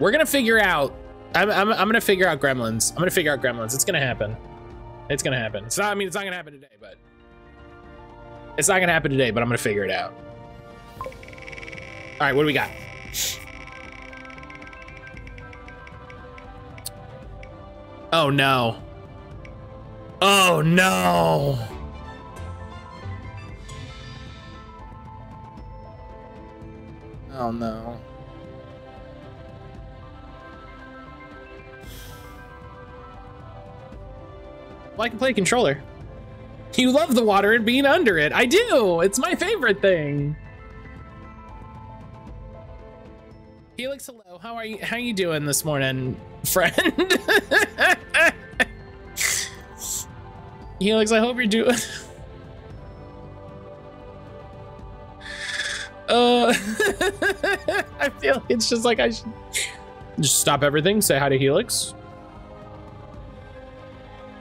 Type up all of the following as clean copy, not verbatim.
We're gonna figure out. I'm gonna figure out Gremlins. I'm gonna figure out Gremlins. It's gonna happen. It's gonna happen. It's not. I mean, it's not gonna happen today, but it's not gonna happen today. But I'm gonna figure it out. All right, what do we got? Oh no. Oh no. Oh no. Well, I can play a controller. You love the water and being under it. I do. It's my favorite thing. Helix, hello. How are you? How you doing this morning, friend? Helix, I hope you're doing. I feel like it's just like I should just stop everything, say hi to Helix.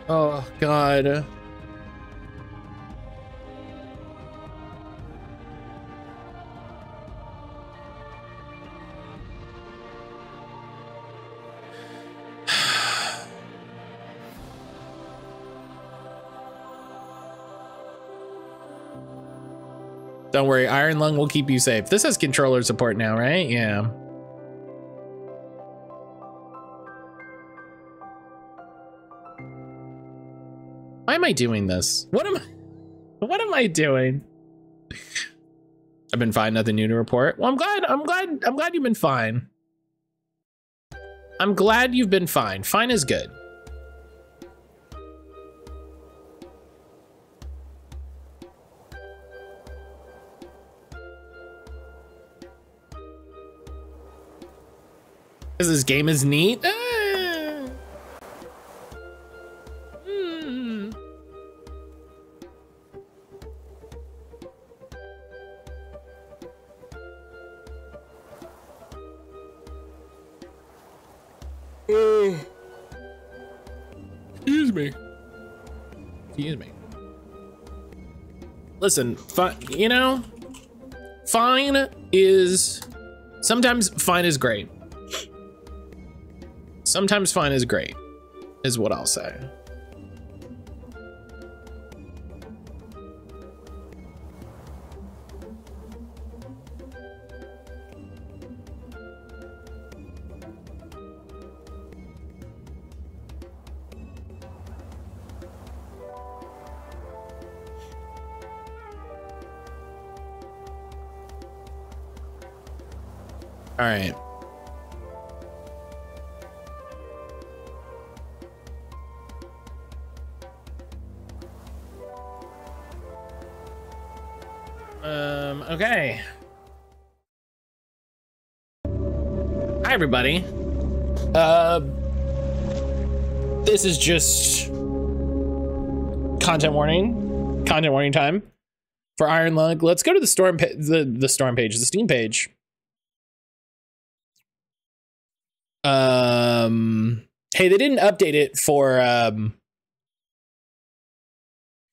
Oh God. Don't worry, Iron Lung will keep you safe. This has controller support now, right? Yeah. Why am I doing this? What am I doing? I've been fine, nothing new to report. Well, I'm glad you've been fine. I'm glad you've been fine. Fine is good. Because this game is neat. Excuse me. Excuse me. Listen, you know, fine is, sometimes fine is great. Sometimes fine is great, is what I'll say. All right. Okay. Hi, everybody. This is just content warning time for Iron Lung. Let's go to the Steam page. Hey, they didn't update it for,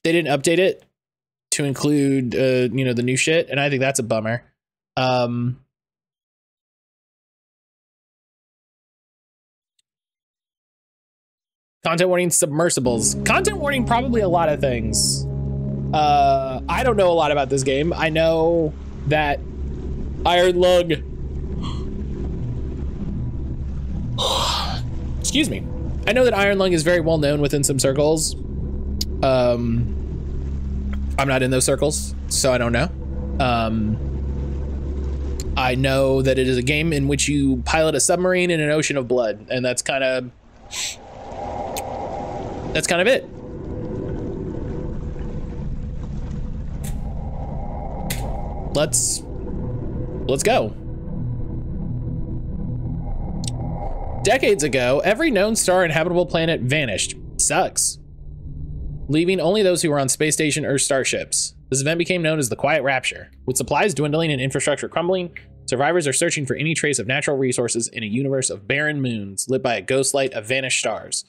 they didn't update it to include, you know, the new shit, and I think that's a bummer. Content warning submersibles. Content warning probably a lot of things. I don't know a lot about this game. I know that Iron Lung... Excuse me. I know that Iron Lung is very well known within some circles. I'm not in those circles, so I don't know. I know that it is a game in which you pilot a submarine in an ocean of blood, and that's kind of it. Let's go. Decades ago, every known star inhabitable planet vanished. Sucks. Leaving only those who were on space station or starships. This event became known as the Quiet Rapture. With supplies dwindling and infrastructure crumbling, survivors are searching for any trace of natural resources in a universe of barren moons lit by a ghost light of vanished stars.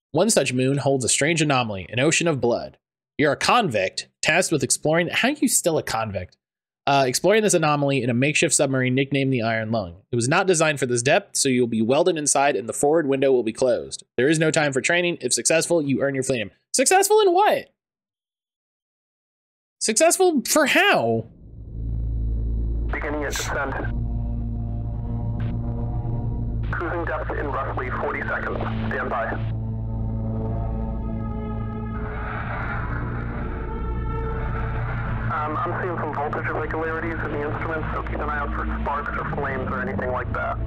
One such moon holds a strange anomaly, an ocean of blood. You're a convict, tasked with exploring. How are you still a convict? Exploring this anomaly in a makeshift submarine nicknamed the Iron Lung. It was not designed for this depth, so you'll be welded inside and the forward window will be closed. There is no time for training. If successful, you earn your freedom. Successful in what? Successful for how? Beginning at descent. Cruising depth in roughly 40 seconds. Stand by. I'm seeing some voltage irregularities in the instruments, so keep an eye out for sparks or flames or anything like that.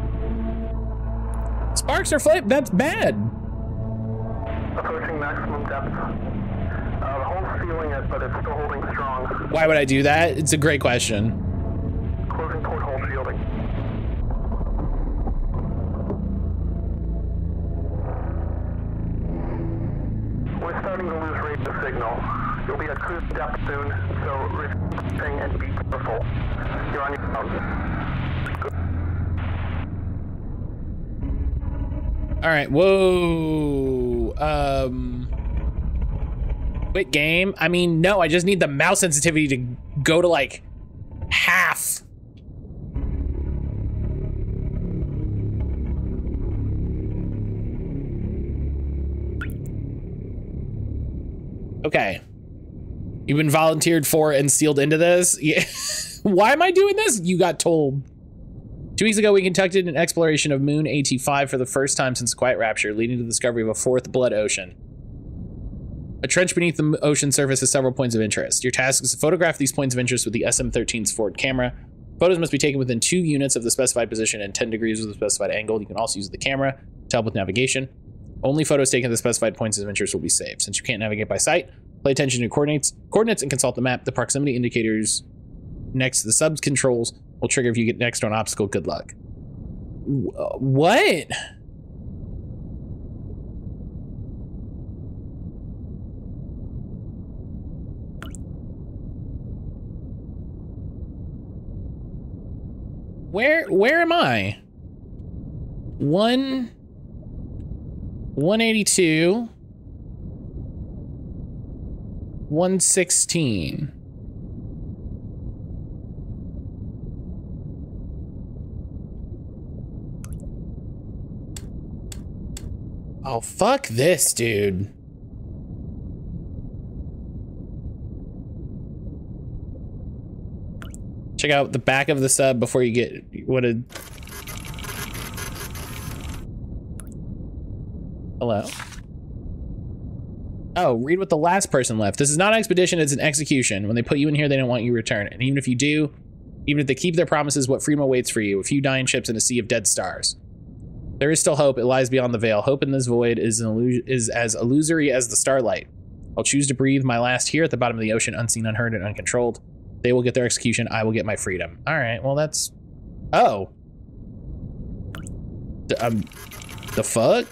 Sparks or flames? That's bad. Approaching maximum depth. The hull's feeling it, but it's still holding strong. Why would I do that? It's a great question. Closing porthole shielding. We're starting to lose radio signal. You'll be at cruise depth soon, so refreshing and be careful. You're on your own. All right, whoa. Quit game? I mean, no, I just need the mouse sensitivity to go to like half. Okay. You've been volunteered for and sealed into this? Yeah. Why am I doing this? You got told. 2 weeks ago, we conducted an exploration of Moon AT5 for the first time since Quiet Rapture, leading to the discovery of a fourth blood ocean. A trench beneath the ocean surface has several points of interest. Your task is to photograph these points of interest with the SM-13's forward camera. Photos must be taken within 2 units of the specified position and 10 degrees with the specified angle. You can also use the camera to help with navigation. Only photos taken at the specified points of interest will be saved. Since you can't navigate by sight, pay attention to coordinates and consult the map. The proximity indicators next to the subs controls will trigger if you get next to an obstacle. Good luck. What? Where am I? 182. 116. Oh, fuck this, dude. Check out the back of the sub before you get what a... Hello? Oh, read what the last person left. This is not an expedition, it's an execution. When they put you in here, they don't want you to return. And even if you do, even if they keep their promises, what freedom awaits for you? A few dying ships and a sea of dead stars. There is still hope. It lies beyond the veil. Hope in this void is as illusory as the starlight. I'll choose to breathe my last here at the bottom of the ocean, unseen, unheard, and uncontrolled. They will get their execution. I will get my freedom. All right, well, that's... Oh. The fuck?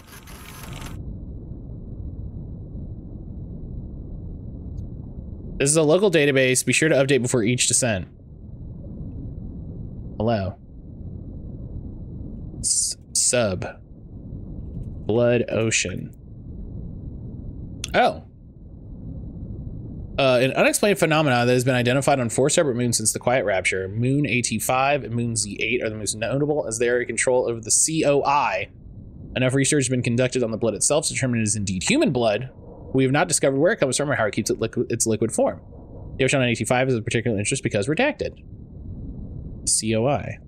This is a local database. Be sure to update before each descent. Hello. Sub. Blood Ocean. Oh. An unexplained phenomenon that has been identified on 4 separate moons since the Quiet Rapture. Moon AT5 and Moon Z8 are the most notable, as they are in control over the COI. Enough research has been conducted on the blood itself to determine it is indeed human blood. We have not discovered where it comes from or how it keeps its liquid form. The ocean on AT5 is of particular interest because redacted. COI.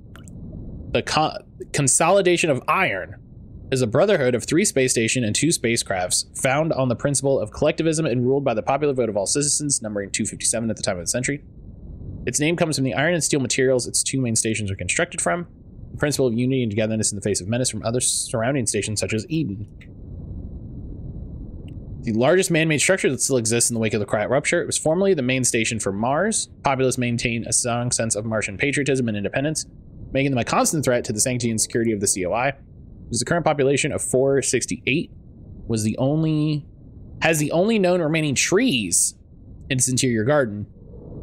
The Consolidation of Iron is a brotherhood of 3 space stations and 2 spacecrafts found on the principle of collectivism and ruled by the popular vote of all citizens, numbering 257 at the time of the century. Its name comes from the iron and steel materials its 2 main stations are constructed from, the principle of unity and togetherness in the face of menace from other surrounding stations such as Eden. The largest man-made structure that still exists in the wake of the Quiet Rupture. It was formerly the main station for Mars. Populace maintain a strong sense of Martian patriotism and independence, making them a constant threat to the sanctity and security of the COI. The current population of 468 has the only known remaining trees in its interior garden.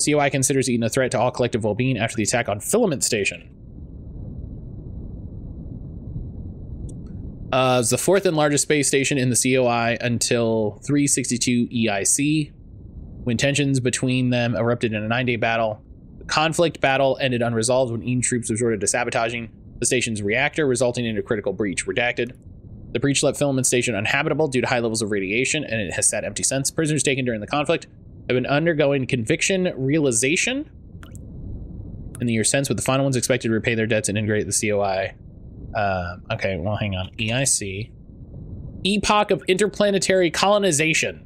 COI considers Eden a threat to all collective well-being after the attack on Filament Station. It's the 4th and largest space station in the COI until 362 EIC, when tensions between them erupted in a 9-day battle. The conflict battle ended unresolved when Eden troops resorted to sabotaging the station's reactor, resulting in a critical breach. Redacted. The breach left Filament Station uninhabitable due to high levels of radiation, and it has sat empty since. Prisoners taken during the conflict have been undergoing conviction realization in the year since, with the final ones expected to repay their debts and integrate the COI. Okay, well, hang on. EIC. Epoch of Interplanetary Colonization.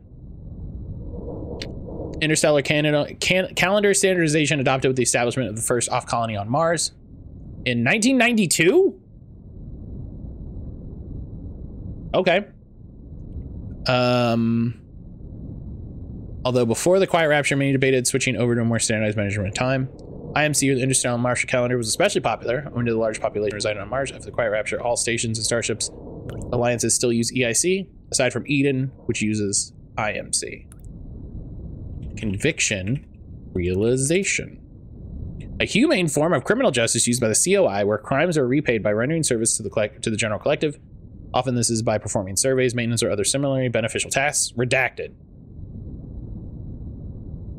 Interstellar calendar standardization adopted with the establishment of the first off-colony on Mars. In 1992? Okay. Although before the Quiet Rapture, many debated switching over to a more standardized measurement of time. IMC, or the Interstellar Martian Calendar, was especially popular owing to the large population residing on Mars. After the Quiet Rapture, all stations and starships alliances still use EIC, aside from Eden, which uses IMC. Conviction realization. A humane form of criminal justice used by the COI, where crimes are repaid by rendering service to the general collective. Often this is by performing surveys, maintenance, or other similarly beneficial tasks. Redacted.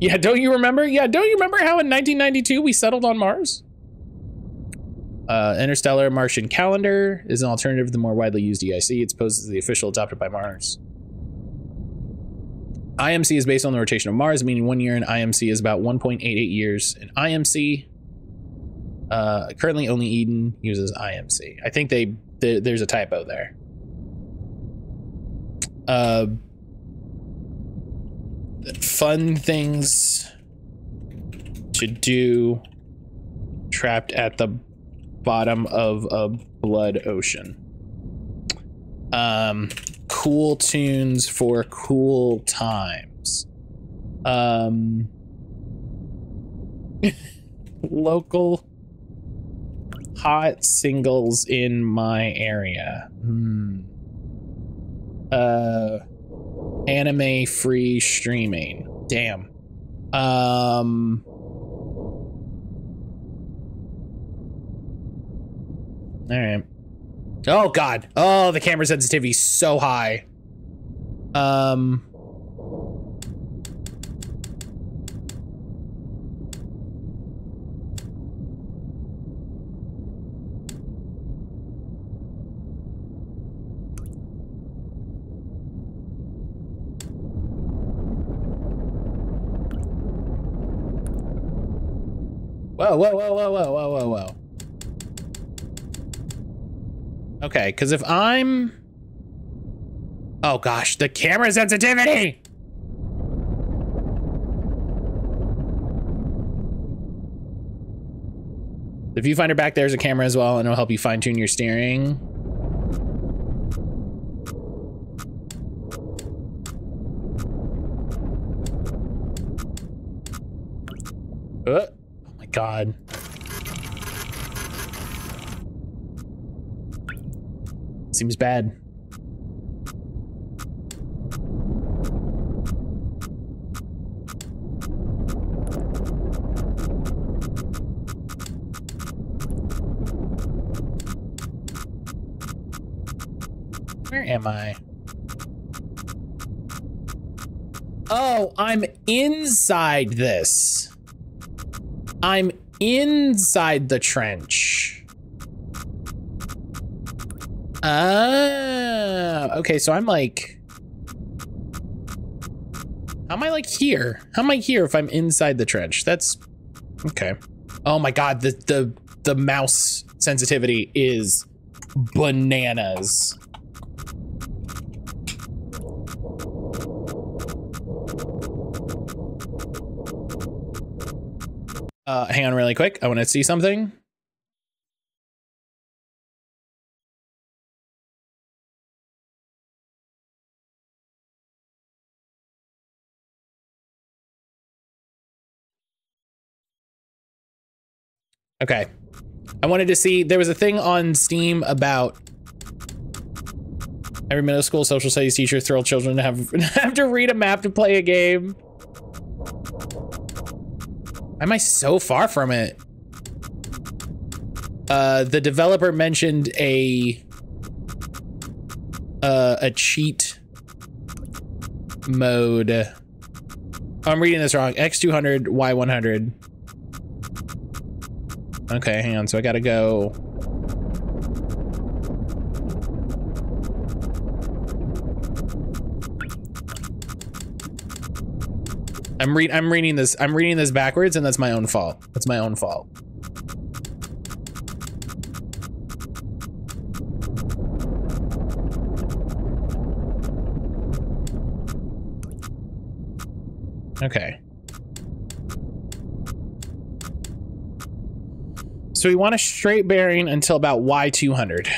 Yeah, don't you remember? Yeah, don't you remember how in 1992 we settled on Mars? Interstellar Martian Calendar is an alternative to the more widely used EIC. It's posed as the official adopted by Mars. IMC is based on the rotation of Mars, meaning 1 year in IMC is about 1.88 years in IMC. Currently only Eden uses IMC. I think there's a typo there. Fun things to do trapped at the bottom of a blood ocean. Cool tunes for cool times. Local hot singles in my area. Anime free streaming. Damn. All right. Oh god. Oh, the camera sensitivity is so high. Whoa, whoa, whoa, whoa, whoa, whoa, whoa, whoa. Okay, because if I'm... Oh gosh, the camera sensitivity! The viewfinder back there is a camera as well, and it'll help you fine-tune your steering. Oh my god. Seems bad. Where am I? Oh, I'm inside this. I'm inside the trench. Okay, so I'm like... How am I like here? How am I here if I'm inside the trench? That's... Okay. Oh my god, the mouse sensitivity is bananas. Hang on really quick. I want to see something. Okay. I wanted to see, there was a thing on Steam about every middle school social studies teacher thrilled children to have to read a map to play a game. Why am I so far from it? The developer mentioned a cheat mode. Oh, I'm reading this wrong. X200, Y100. Okay, hang on. So I gotta go. I'm reading this backwards, and that's my own fault. That's my own fault. Okay. So we want a straight bearing until about Y200.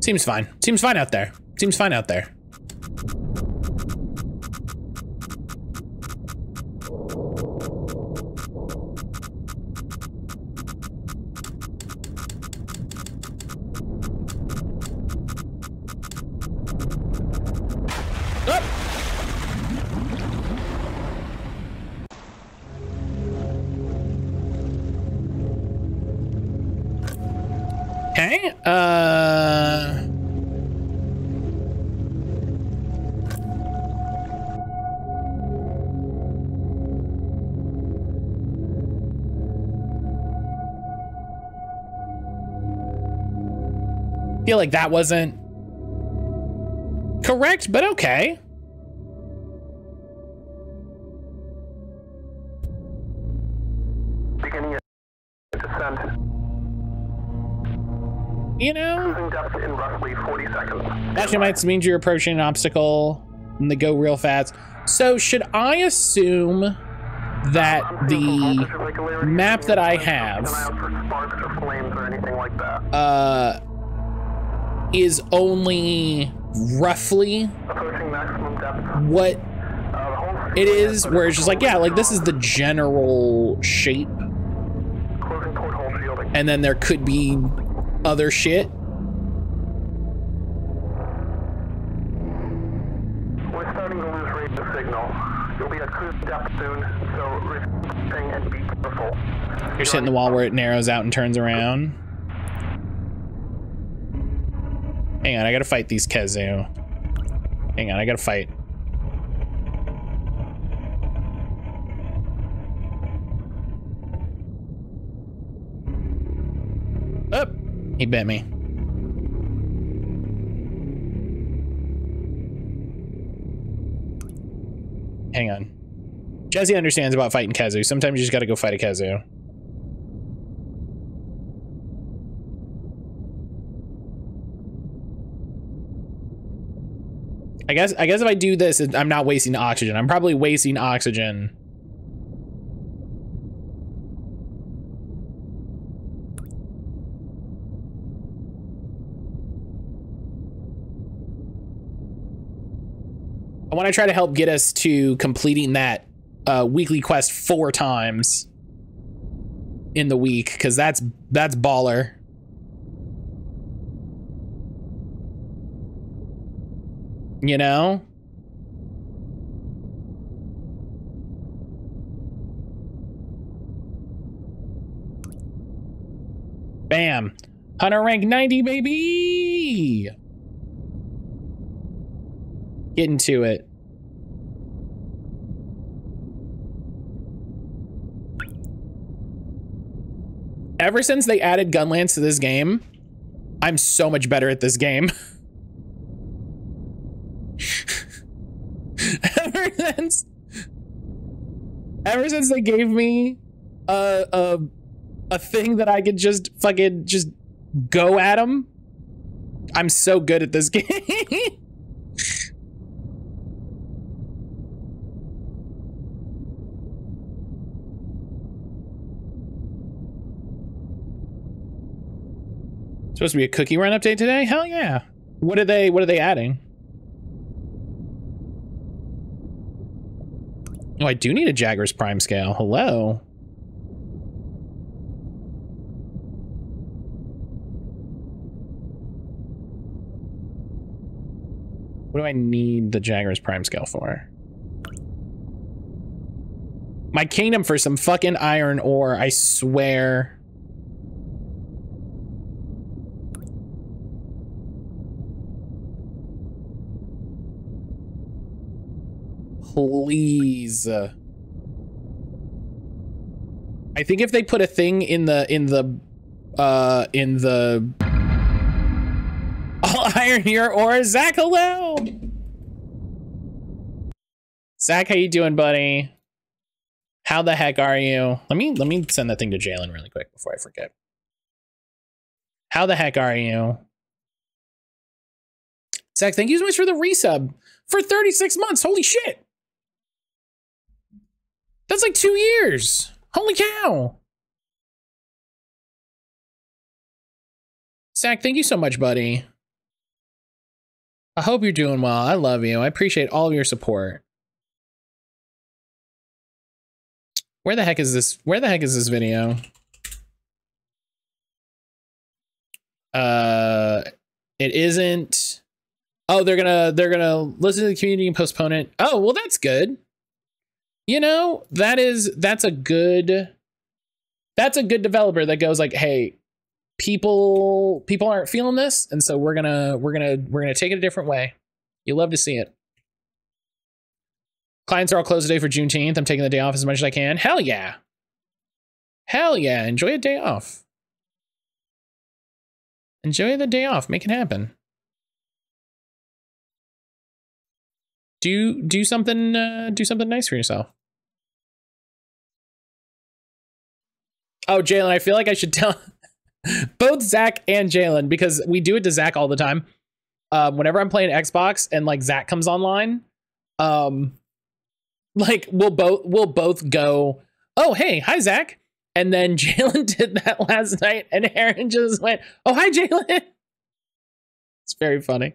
Seems fine. Seems fine out there. Seems fine out there. Okay, feel like that wasn't correct, but okay. Beginning your descent. You know, Cruising depth in roughly 40 seconds. flashing lights means you're approaching an obstacle and they go real fast. So should I assume that the map that I have is only roughly what it is, where it's just like, yeah, like this is the general shape, and then there could be other shit. We're starting to lose radio signal. You'll be at cruise depth soon, so refreshing and be careful. You're hitting the wall where it narrows out and turns around. Hang on, I gotta fight these Kezu. Hang on, I gotta fight. Oh, he bit me. Hang on. Jesse understands about fighting Kezu. Sometimes you just gotta go fight a Kezu. I guess if I do this, I'm not wasting oxygen. I'm probably wasting oxygen. I want to try to help get us to completing that weekly quest 4 times in the week, because that's baller. You know? Bam. Hunter rank 90, baby! Getting to it. Ever since they added Gunlance to this game, I'm so much better at this game. Ever since they gave me a thing that I could just fucking just go at them, I'm so good at this game. Supposed to be a cookie run update today? Hell yeah. What are they adding? Oh, I do need a Jagger's Prime scale. Hello. What do I need the Jaguar's Prime Scale for? My kingdom for some fucking iron ore, I swear. Please. I think if they put a thing in the all iron here or Zach, hello. Zach, how you doing, buddy? How the heck are you? Let me send that thing to Jalen really quick before I forget. How the heck are you? Zach, thank you so much for the resub for 36 months. Holy shit. That's like 2 years. Holy cow. Zach, thank you so much, buddy. I hope you're doing well. I love you. I appreciate all of your support. Where the heck is this? Where the heck is this video? It isn't. Oh, they're gonna listen to the community and postpone it. Oh, well, that's good. You know, that's a good developer that goes like, hey, people aren't feeling this, and so we're gonna take it a different way. You love to see it. Clients are all closed today for Juneteenth. I'm taking the day off as much as I can. Hell yeah. Hell yeah. Enjoy a day off. Enjoy the day off. Make it happen. Do something nice for yourself. Oh, Jalen, I feel like I should tell both Zach and Jalen, because we do it to Zach all the time. Whenever I'm playing Xbox and like Zach comes online, like we'll both go, oh hey, hi Zach. And then Jalen did that last night and Aaron just went, oh hi Jalen. It's very funny.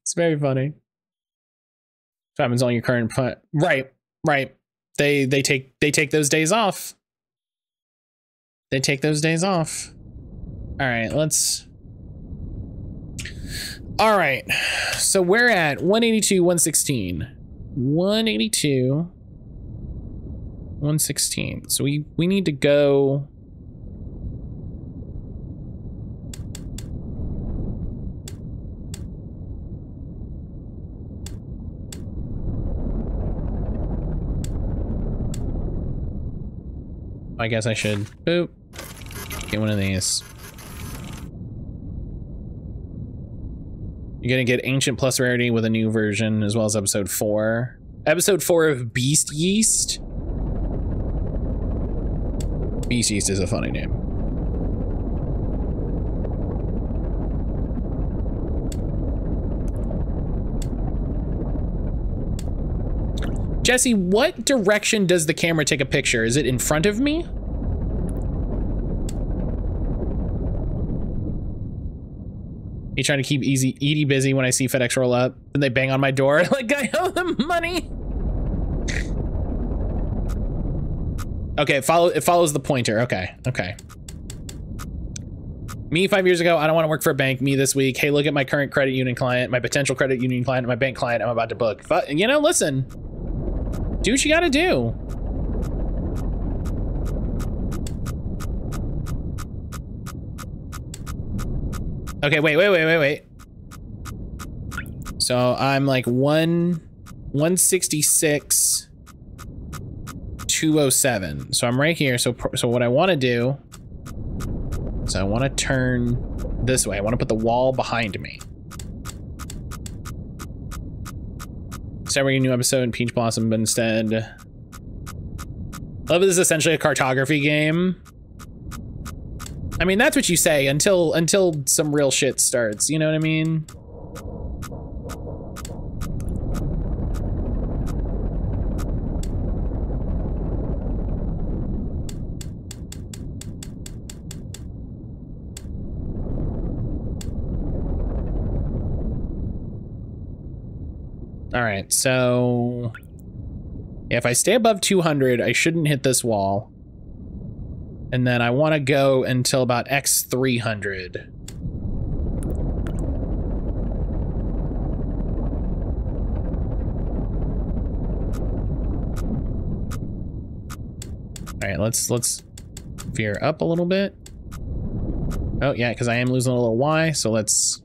It's very funny. What happens on your current point? Right. They take those days off. They take those days off. All right, all right. So we're at 182, 116. 182, 116. So we need to go. I guess I should, boop, get one of these. You're gonna get Ancient plus Rarity with a new version, as well as episode 4. Episode 4 of Beast Yeast. Beast Yeast is a funny name. Jesse, what direction does the camera take a picture? Is it in front of me? You trying to keep Edie busy when I see FedEx roll up? Then they bang on my door like I owe them money. Okay, it follows the pointer. Okay. Me 5 years ago, I don't want to work for a bank. Me this week, hey, look at my current credit union client, my potential credit union client, and my bank client I'm about to book. You know, listen. Do what you gotta do. Okay, wait. So I'm like 166, 207. So I'm right here. So what I want to do is I want to turn this way. I want to put the wall behind me. Starting a new episode in Peach Blossom, but instead, Love is essentially a cartography game. I mean, that's what you say until some real shit starts, you know what I mean? All right, so if I stay above 200, I shouldn't hit this wall. And then I want to go until about X300. right, let's veer up a little bit. Oh yeah, because I am losing a little Y, so let's...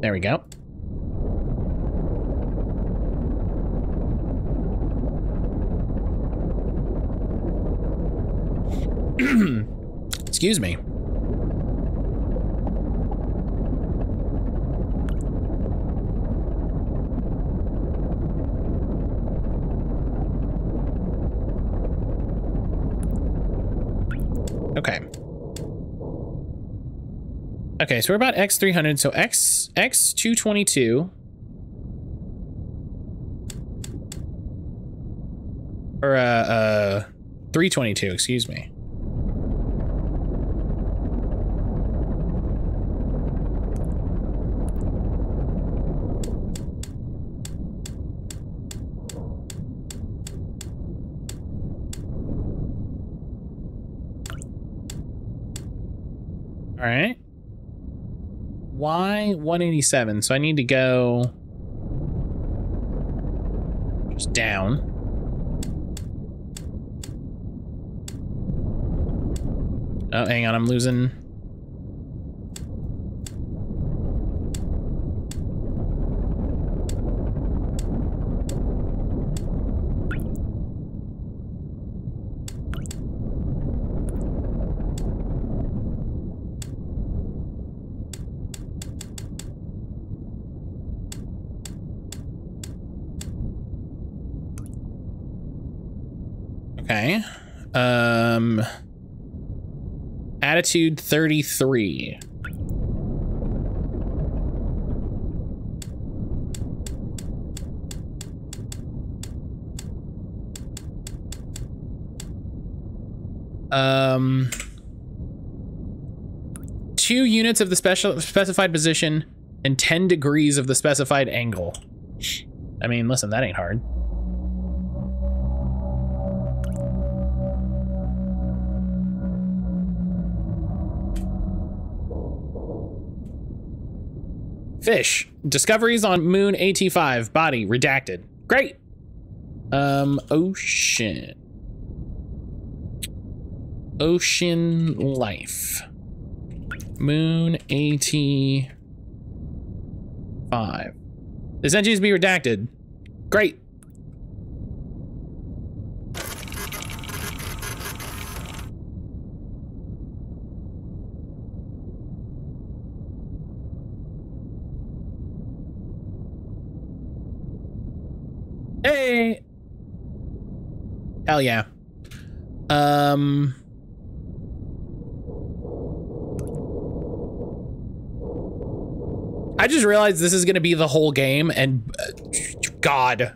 There we go. Excuse me. Okay. Okay, so we're about X300, so X222. Or, 322, excuse me. All right. Y187. So I need to go just down. Oh, hang on. I'm losing. Okay. Attitude 33. Two units of the specified position and 10 degrees of the specified angle. I mean, listen, that ain't hard. Fish. Discoveries on Moon AT5. Body redacted. Great. Ocean. Ocean life. Moon AT5. This entries be redacted. Great. Hey. Hell yeah. I just realized this is gonna be the whole game, and God.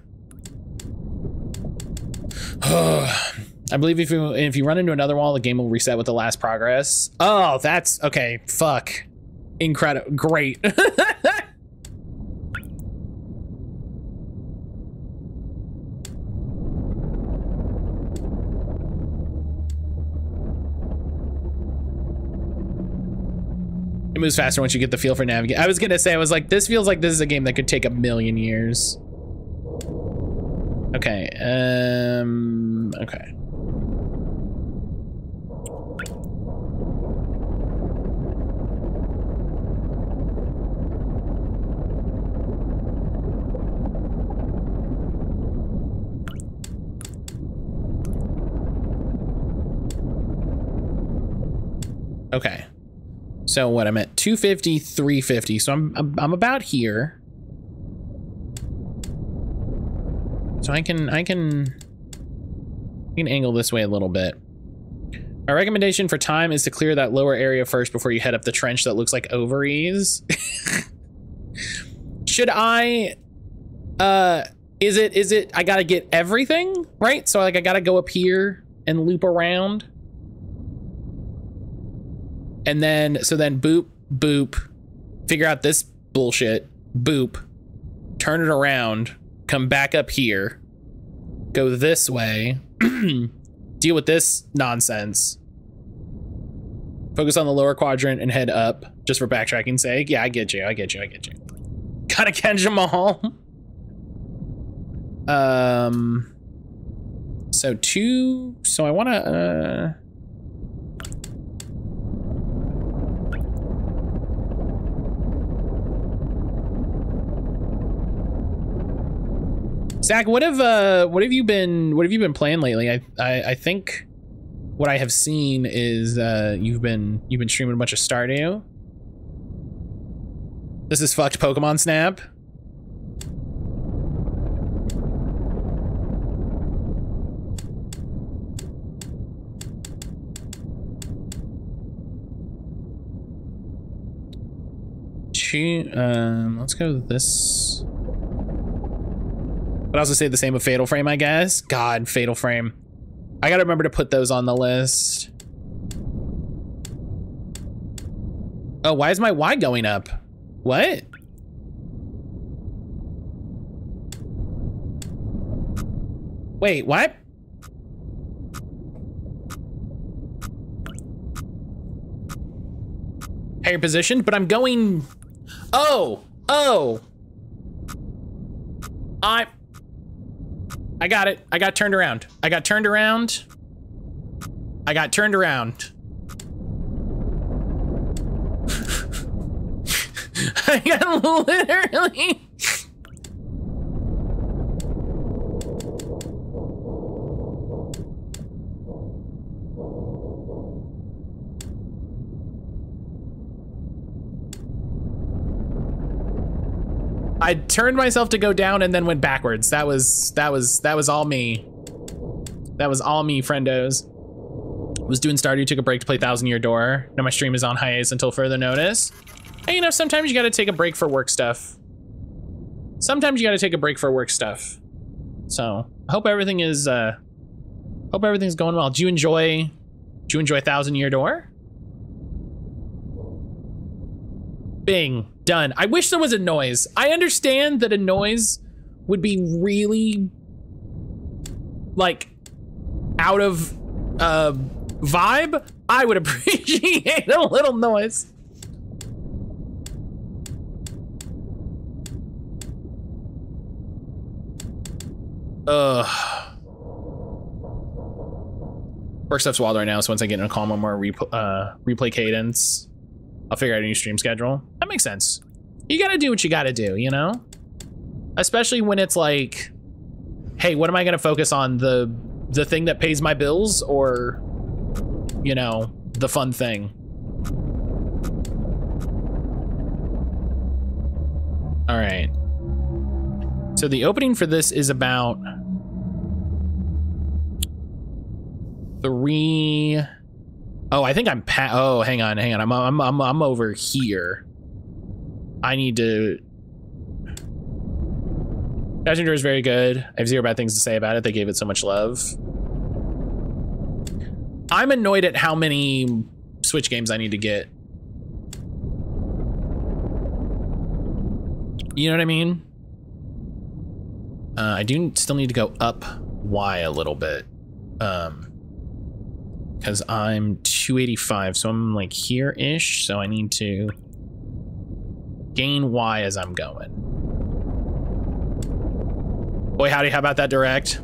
I believe if you run into another wall, the game will reset with the last progress. Oh, that's okay. Fuck. Incredible. Great. It moves faster once you get the feel for navigating. I was gonna say, I was like, this feels like this is a game that could take 1,000,000 years. Okay, okay. Okay. So what, I'm at 250, 350. So I'm about here. So I can angle this way a little bit. My recommendation for time is to clear that lower area first before you head up the trench that looks like ovaries. Should I is it I gotta get everything, right? So like I gotta go up here and loop around. And then, so then boop, boop, figure out this bullshit, boop, turn it around, come back up here, go this way, deal with this nonsense, Focus on the lower quadrant and head up, just for backtracking's sake. Yeah, I get you. Gotta catch them all. So I wanna, Zach, what have you been playing lately? I think what I have seen is you've been streaming a bunch of Stardew. This is fucked Pokemon Snap. Let's go with this. But I also say the same with Fatal Frame, I guess. God, Fatal Frame. I gotta remember to put those on the list. Oh, why is my Y going up? What? Wait, what? Higher position, but I'm going... Oh! I got it. I got turned around. I got literally... I turned myself to go down and then went backwards. That was all me. That was all me, friendos. Was doing Stardew, took a break to play Thousand Year Door. Now my stream is on hiatus until further notice. And you know, sometimes you gotta take a break for work stuff. So I hope everything is everything's going well. Do you enjoy Thousand Year Door? Bing, done. I wish there was a noise. I understand that a noise would be really like out of vibe. I would appreciate a little noise. Work stuff's wild right now, so once I get in a calmer, more replay cadence, I'll figure out a new stream schedule. That makes sense. You gotta do what you gotta do, you know? Especially when it's like, hey, what am I gonna focus on? The thing that pays my bills, or, you know, the fun thing? All right. So the opening for this is about 3. Oh, I think I'm oh, hang on. I'm over here. I need to. Passenger is very good. I have 0 bad things to say about it. They gave it so much love. I'm annoyed at how many Switch games I need to get. You know what I mean? I do still need to go up Y a little bit. Because I'm 285, so I'm like here-ish, so I need to gain Y as I'm going. Boy, howdy, how about that direct?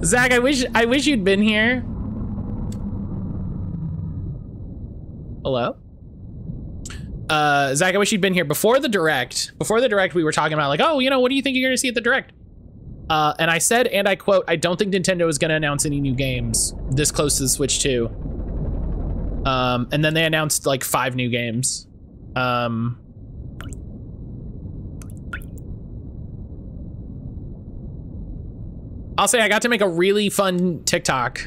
Zach, I wish you'd been here. Hello? Zach, I wish you'd been here before the direct. Before the direct, we were talking about like, oh, you know, what do you think you're gonna see at the direct? And I said, and I quote, I don't think Nintendo is gonna announce any new games this close to the Switch 2. And then they announced like 5 new games. I'll say I got to make a really fun TikTok.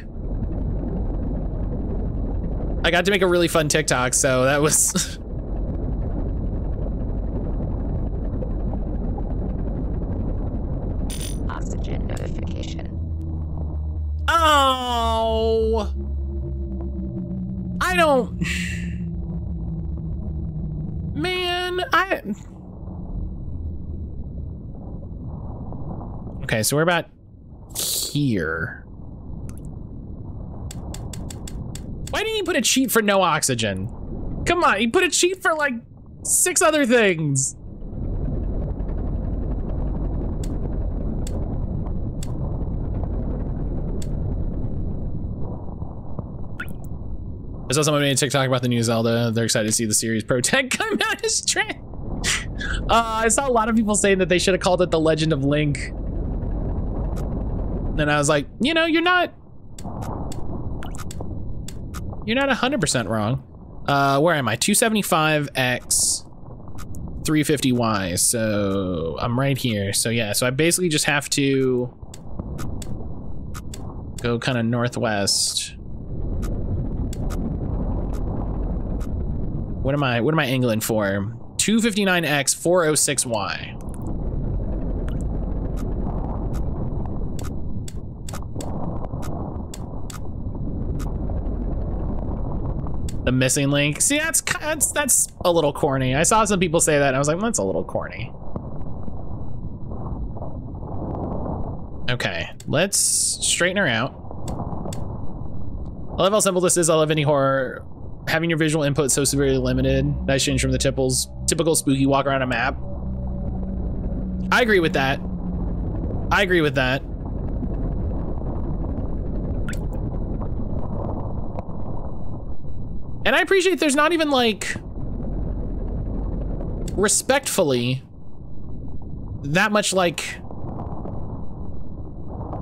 So that was... Oxygen notification. Oh! I don't... Man, Okay, so we're about here. What? Why didn't he put a cheat for no oxygen? Come on, he put a cheat for like 6 other things. I saw someone made a TikTok about the new Zelda. They're excited to see the series Pro Tech come out as trend. I saw a lot of people saying that they should have called it The Legend of Link. And I was like, you know, you're not 100% wrong. Where am I? 275x 350y. So I'm right here. So yeah, so I basically just have to go kind of northwest. What am I angling for? 259x 406y. The missing link. See, that's a little corny. I saw some people say that and I was like, that's a little corny. Okay, let's straighten her out. I love how simple this is. I love any horror. Having your visual input so severely limited. Nice change from the typical spooky walk around a map. I agree with that. I agree with that. And I appreciate there's not even like, respectfully, that much like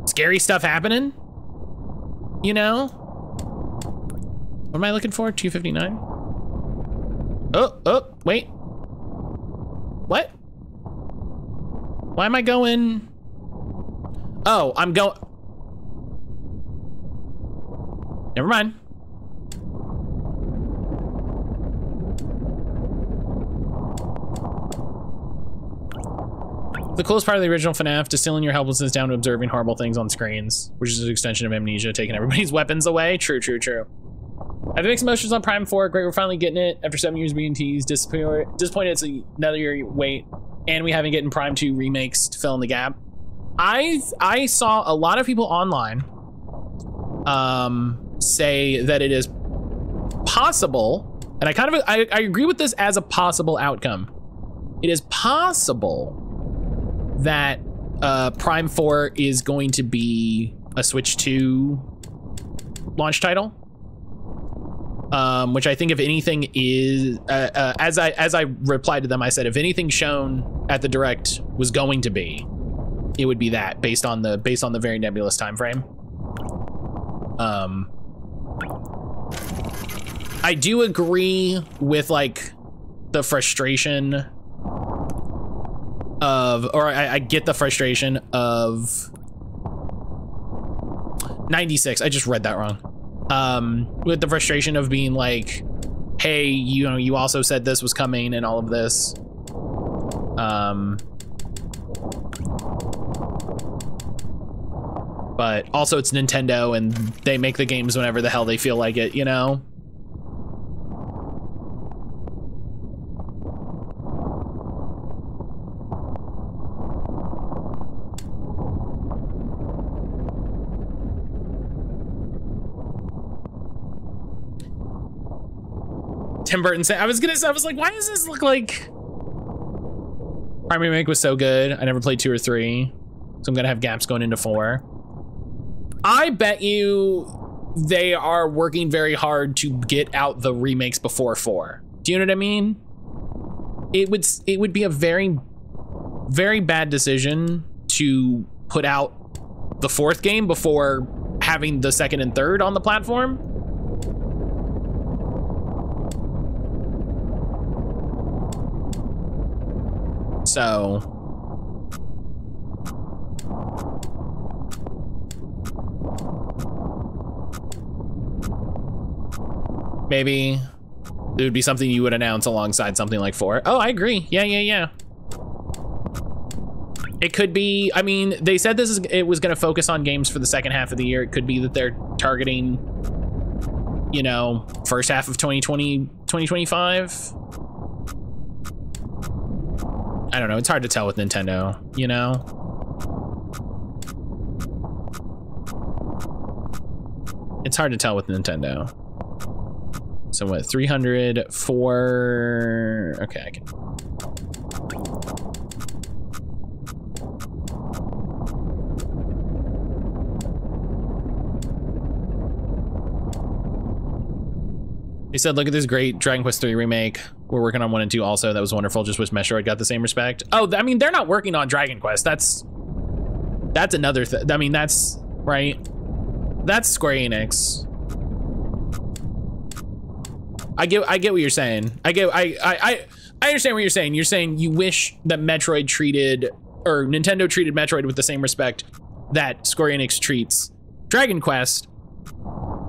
scary stuff happening, you know? What am I looking for? 259? Oh, wait. What? Why am I going? Oh, I'm going. Never mind. The coolest part of the original FNAF, distilling your helplessness down to observing horrible things on screens, which is an extension of Amnesia, taking everybody's weapons away. True, true, true. I have mixed emotions on Prime 4. Great, we're finally getting it after 7 years being teased. Disappointed it's another year wait, and we haven't gotten Prime 2 remakes to fill in the gap. I saw a lot of people online say that it is possible, and I agree with this as a possible outcome. It is possible that Prime 4 is going to be a Switch 2 launch title. Which I think, if anything, is as I replied to them, I said if anything shown at the Direct was going to be, it would be that, based on the very nebulous time frame. I do agree with like the frustration of, or I get the frustration of 96. I just read that wrong. With the frustration of being like, hey, you know, you also said this was coming and all of this. But also it's Nintendo and they make the games whenever the hell they feel like it, you know? Tim Burton said, I was like, why does this look like Prime Remake was so good? I never played 2 or 3, so I'm gonna have gaps going into 4. I bet you they are working very hard to get out the remakes before 4. Do you know what I mean? It would be a very, very bad decision to put out the 4th game before having the 2nd and 3rd on the platform. So maybe it would be something you would announce alongside something like 4. Oh, I agree. Yeah. It could be, I mean, they said it was going to focus on games for the second half of the year. It could be that they're targeting, you know, first half of 2020, 2025. I don't know. It's hard to tell with Nintendo, you know? It's hard to tell with Nintendo. So what, 300 for, okay, I can. He said, look at this great Dragon Quest 3 remake. We're working on 1 and 2 also. That was wonderful. Just wish Metroid got the same respect. Oh, I mean, they're not working on Dragon Quest. That's another thing. I mean, that's, right? That's Square Enix. I get what you're saying. I understand what you're saying. You're saying you wish that Metroid treated, or Nintendo treated Metroid with the same respect that Square Enix treats Dragon Quest.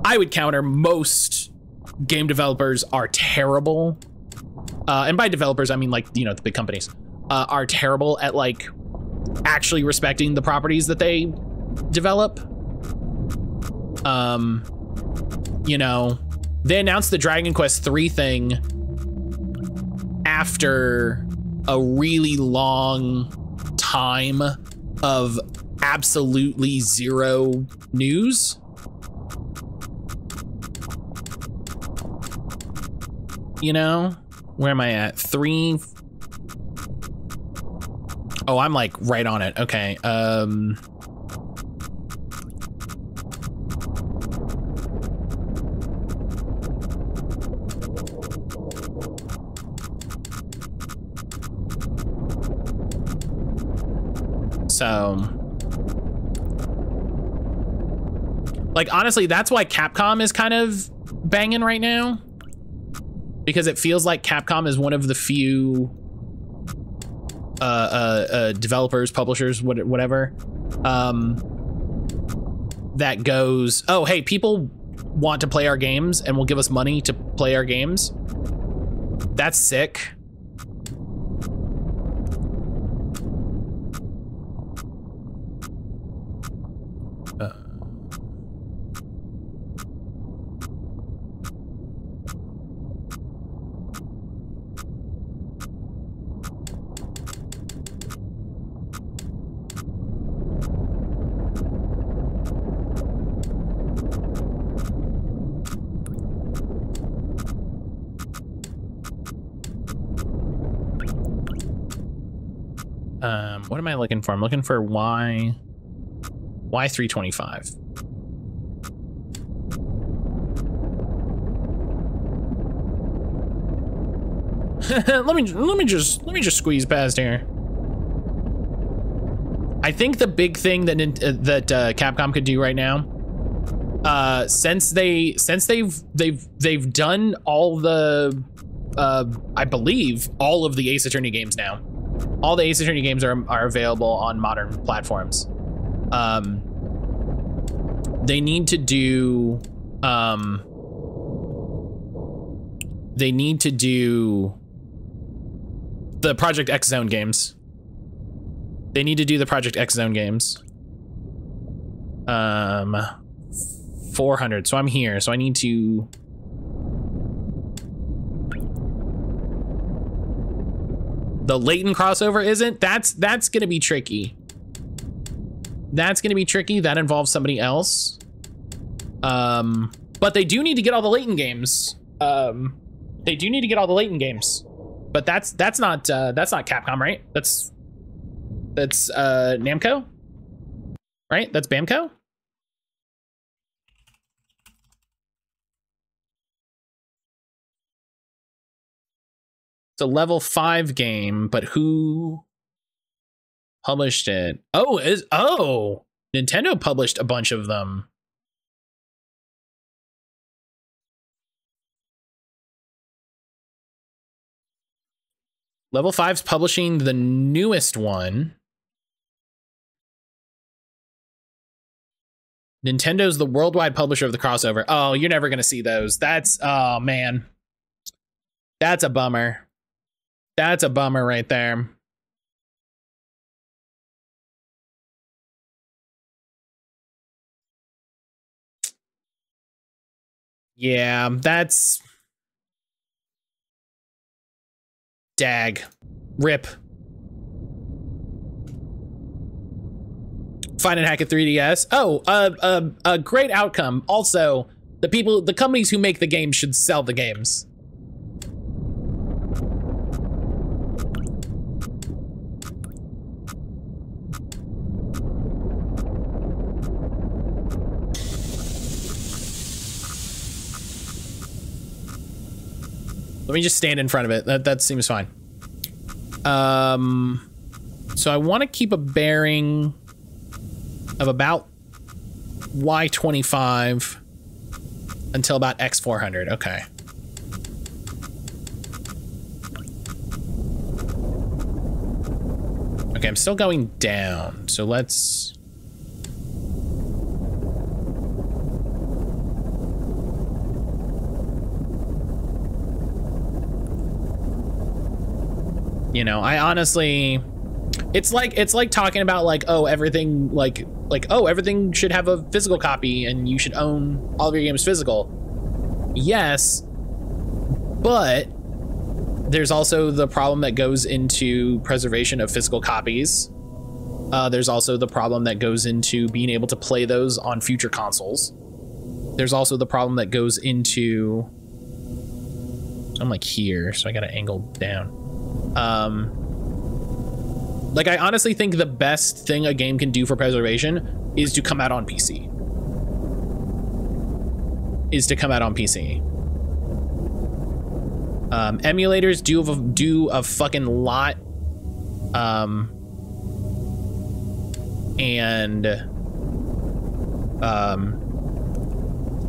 I would counter most game developers are terrible. And by developers, I mean like, you know, the big companies are terrible at like actually respecting the properties that they develop. You know, they announced the Dragon Quest 3 thing after a really long time of absolutely zero news. You know, where am I at? 3. Oh, I'm like right on it. Okay. So, like, honestly, that's why Capcom is kind of banging right now. Because it feels like Capcom is one of the few developers, publishers, whatever, that goes, oh, hey, people want to play our games and will give us money to play our games. That's sick. What am I looking for? I'm looking for Y325. let me just squeeze past here. I think the big thing that Capcom could do right now, since they've done all the I believe all of the Ace Attorney games now. All the Ace Attorney games are available on modern platforms. They need to do the Project X Zone games. They need to do the Project X Zone games. 400. So I'm here. So I need to. The Layton crossover isn't. That's gonna be tricky. That's gonna be tricky. That involves somebody else. But they do need to get all the Layton games. They do need to get all the Layton games. But that's not Capcom, right? That's Namco, right? That's Bamco. It's a level 5 game, but who published it? Oh, Nintendo published a bunch of them. Level 5's publishing the newest one. Nintendo's the worldwide publisher of the crossover. Oh, you're never gonna see those. Oh man. That's a bummer. That's a bummer right there. Yeah, that's dag. Rip. Find and hack at 3DS. Oh, a great outcome. Also, The companies who make the games should sell the games. Let me just stand in front of it. That seems fine. So I want to keep a bearing of about Y25 until about X400. Okay. Okay, I'm still going down. So let's... You know, I honestly, it's like talking about like, oh, everything oh, everything should have a physical copy and you should own all of your games physical. Yes, but there's also the problem that goes into preservation of physical copies. There's also the problem that goes into being able to play those on future consoles. There's also the problem that goes into, I'm like here, so I gotta angle down. Like I honestly think the best thing a game can do for preservation is to come out on PC. Emulators do a fucking lot.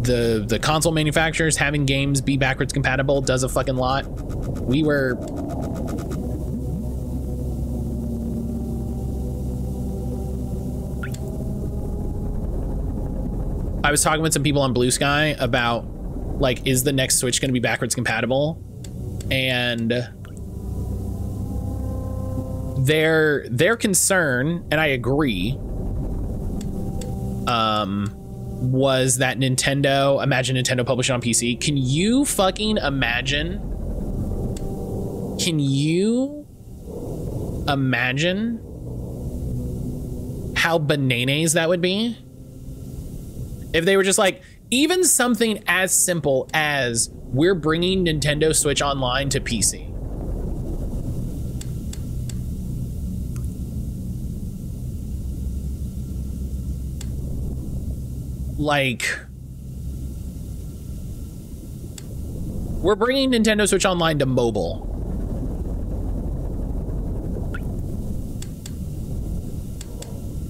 The console manufacturers having games be backwards compatible does a fucking lot. I was talking with some people on Blue Sky about like, is the next Switch going to be backwards compatible? And their concern, and I agree, was that imagine Nintendo publishing on PC. Can you fucking imagine? Can you imagine how bananas that would be? If they were just like, even something as simple as we're bringing Nintendo Switch Online to PC. Like, we're bringing Nintendo Switch Online to mobile.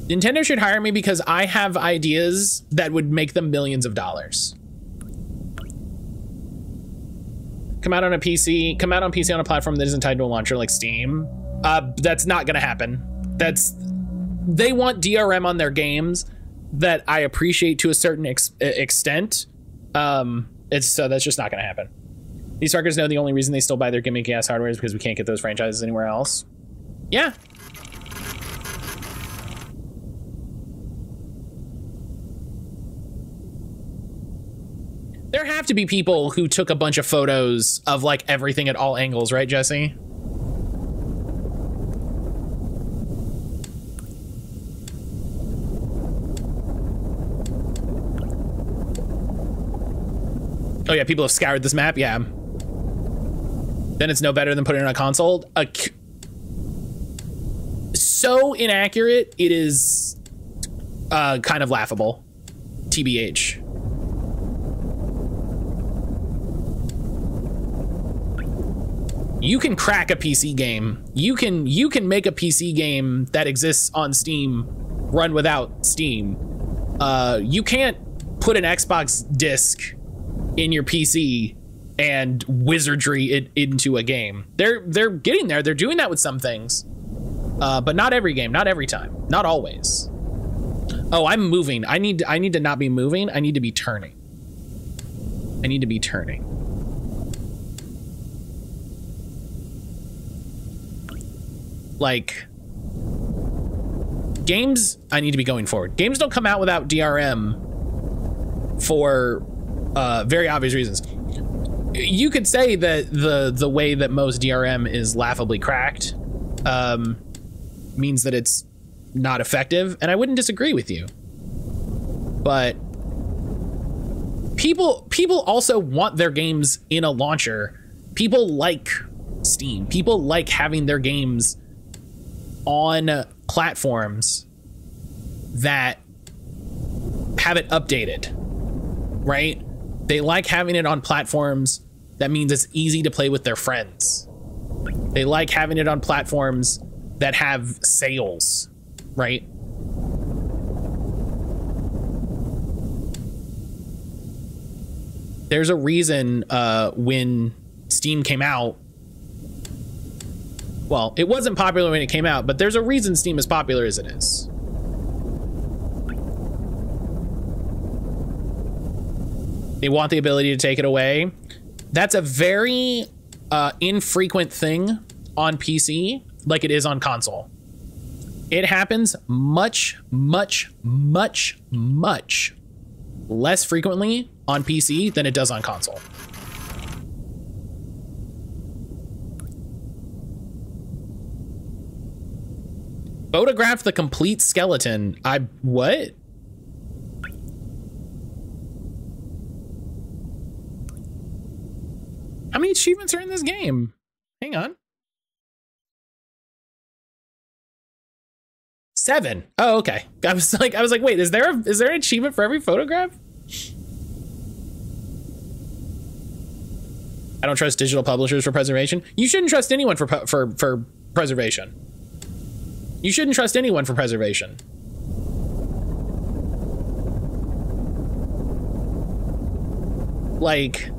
Nintendo should hire me because I have ideas that would make them millions of dollars. Come out on PC on a platform that isn't tied to a launcher like Steam. That's not gonna happen. They want DRM on their games that I appreciate to a certain extent. So that's just not gonna happen. These suckers know the only reason they still buy their gimmicky ass hardware is because we can't get those franchises anywhere else. Yeah. There have to be people who took a bunch of photos of like everything at all angles, right, Jesse? Oh yeah, people have scoured this map, yeah. Then it's no better than putting it on a console. So inaccurate, it is kind of laughable. TBH. You can crack a PC game. You can make a PC game that exists on Steam run without Steam. You can't put an Xbox disc in your PC and wizardry it into a game. They're getting there. They're doing that with some things, but not every game, not every time, not always. Oh, I'm moving. I need to not be moving. I need to be turning. I need to be turning. Like, games, I need to be going forward. Games don't come out without DRM for very obvious reasons. You could say that the way that most DRM is laughably cracked means that it's not effective, and I wouldn't disagree with you. But people also want their games in a launcher. People like Steam. People like having their games on platforms that have it updated, right? They like having it on platforms that means it's easy to play with their friends. They like having it on platforms that have sales, right? There's a reason when Steam came out, well, it wasn't popular when it came out, but there's a reason Steam is popular as it is. They want the ability to take it away. That's a very infrequent thing on PC, like it is on console. It happens much, much, much, much less frequently on PC than it does on console. Photograph the complete skeleton. What? How many achievements are in this game? Hang on. 7. Oh, okay. I was like, wait, is there an achievement for every photograph? I don't trust digital publishers for preservation. You shouldn't trust anyone for preservation. You shouldn't trust anyone for preservation. Like,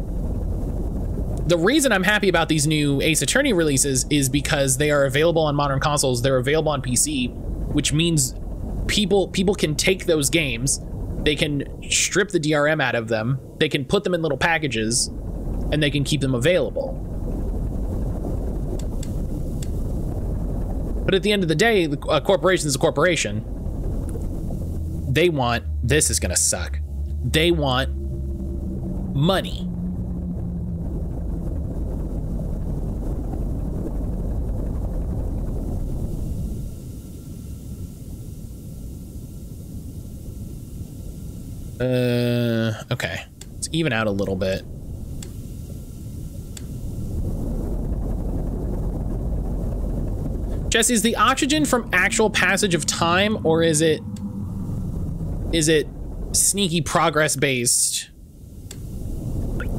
the reason I'm happy about these new Ace Attorney releases is because they are available on modern consoles, they're available on PC, which means people can take those games, they can strip the DRM out of them, they can put them in little packages, and they can keep them available. But at the end of the day, a corporation is a corporation. They want, this is gonna suck, they want money. Okay. Let's even out a little bit. Jesse, is the oxygen from actual passage of time, or is it sneaky progress based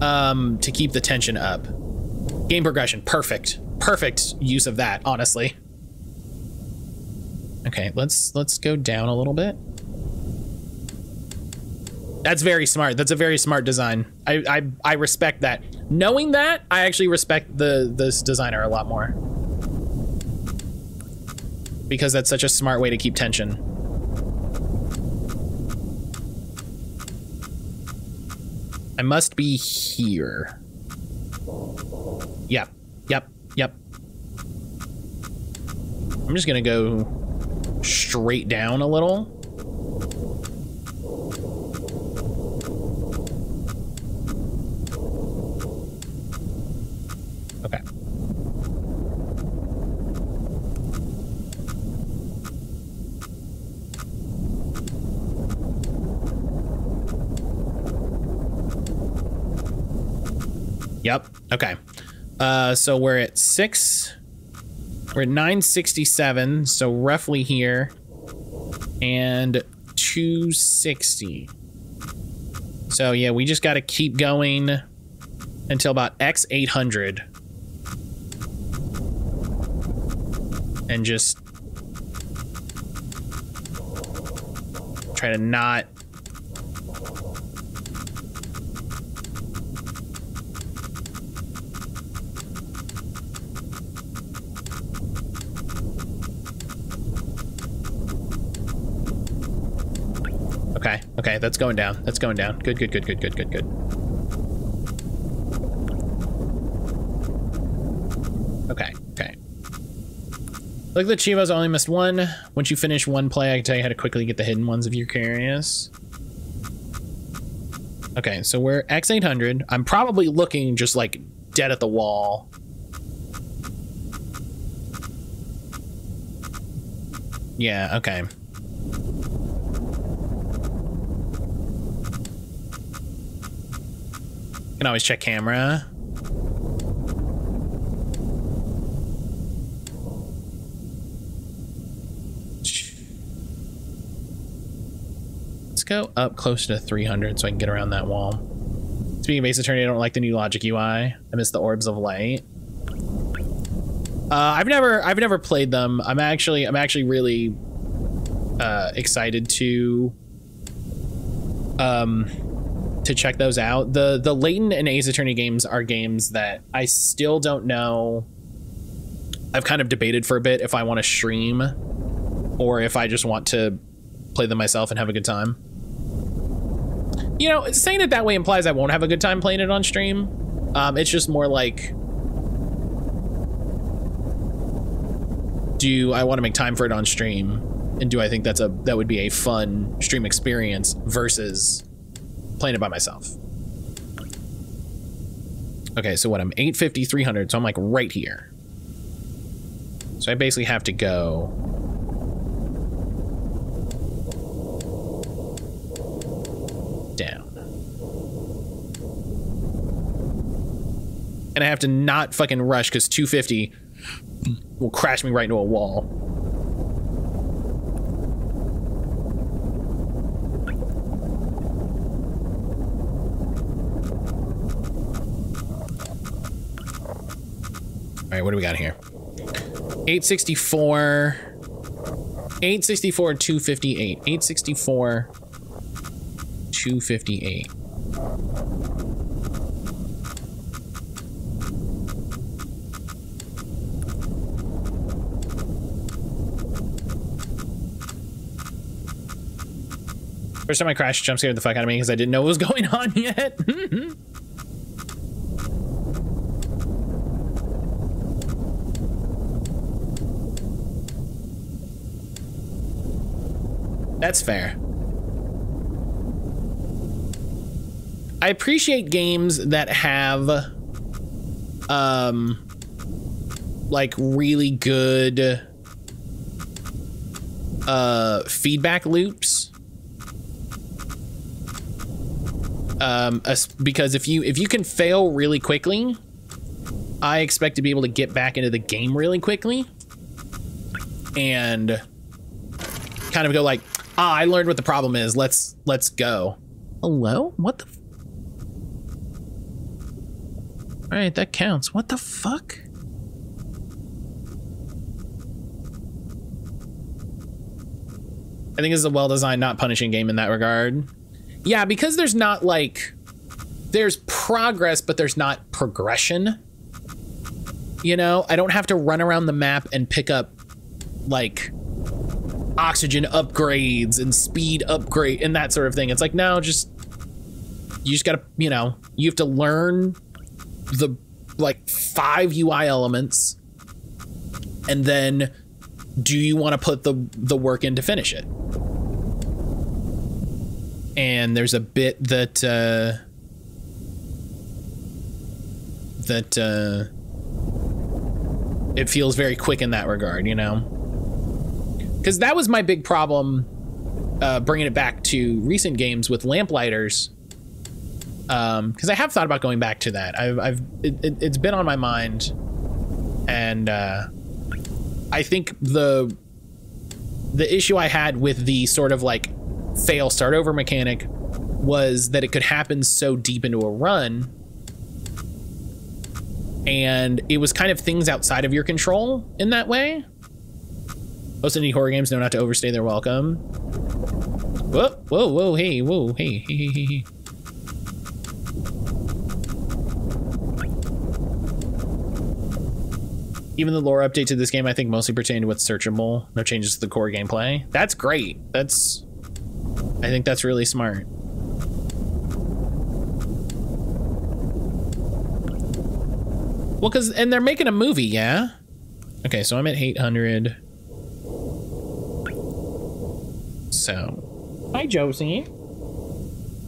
to keep the tension up? Game progression, perfect. Perfect use of that, honestly. Okay, let's go down a little bit. That's very smart. That's a very smart design. I respect that. Knowing that, I actually respect this designer a lot more. Because that's such a smart way to keep tension. I must be here. Yep, yep, yep. I'm just gonna go straight down a little. Okay. Yep. Okay. So we're at 6. We're at 967. So roughly here. And 260. So yeah, we just got to keep going until about X800. And just try to not Okay, that's going down. That's going down. Good, good, good, good, good, good, good. Okay, okay. Look, the Chivas only missed one. Once you finish one play, I can tell you how to quickly get the hidden ones if you're curious. Okay, so we're X800. I'm probably looking just like dead at the wall. Yeah, okay. Can always check camera. Let's go up close to 300 so I can get around that wall. Speaking of Ace Attorney, I don't like the new Logic UI. I miss the orbs of light. I've never played them. I'm actually really excited to check those out. The Layton and Ace Attorney games are games that I still don't know. I've kind of debated for a bit if I want to stream or if I just want to play them myself and have a good time. You know, saying it that way implies I won't have a good time playing it on stream. It's just more like, do I want to make time for it on stream? And do I think that would be a fun stream experience versus playing it by myself? Okay, so what, I'm 850, 300, so I'm like right here. So I basically have to go down. And I have to not fucking rush because 250 will crash me right into a wall. All right, what do we got here? 864, 258, 864, 258. First time I crashed, jump scared the fuck out of me because I didn't know what was going on yet. That's fair. I appreciate games that have like really good feedback loops. Because if you can fail really quickly, I expect to be able to get back into the game really quickly and kind of go like, I learned what the problem is. Let's go. Hello? What the? All right, that counts. What the fuck? I think this is a well-designed, not punishing game in that regard. Yeah, because there's not like, there's progress, but there's not progression. You know, I don't have to run around the map and pick up like oxygen upgrades and speed upgrade and that sort of thing. It's like, no, you just gotta, you know, you have to learn the like 5 UI elements, and then do you want to put the work in to finish it? And there's a bit that it feels very quick in that regard, you know? Because that was my big problem, bringing it back to recent games with Lamplighters. Because I have thought about going back to that. It's been on my mind, and I think the issue I had with the sort of like fail start over mechanic was that it could happen so deep into a run, and it was kind of things outside of your control in that way. Most indie horror games know not to overstay their welcome. Whoa, hey, hey. Even the lore update to this game, I think, mostly pertained to what's searchable. No changes to the core gameplay. That's great. I think that's really smart. Well, and they're making a movie, yeah? Okay, so I'm at 800. So, hi, Josie.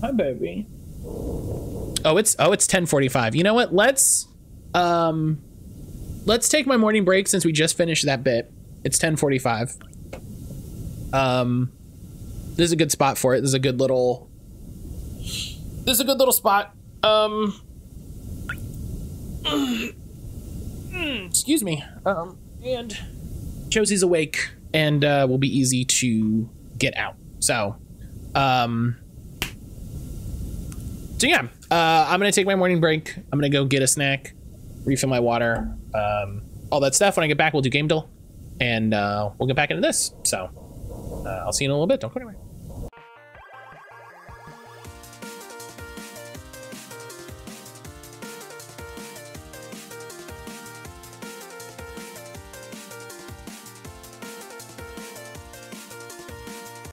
Hi, baby. Oh, it's 10:45. You know what? Let's take my morning break since we just finished that bit. It's 10:45. This is a good spot for it. This is a good little spot. Excuse me. And Josie's awake and will be easy to get out. So yeah, I'm gonna take my morning break. I'm gonna go get a snack, refill my water, all that stuff. When I get back, we'll do game duel, and we'll get back into this. So I'll see you in a little bit. Don't go anywhere.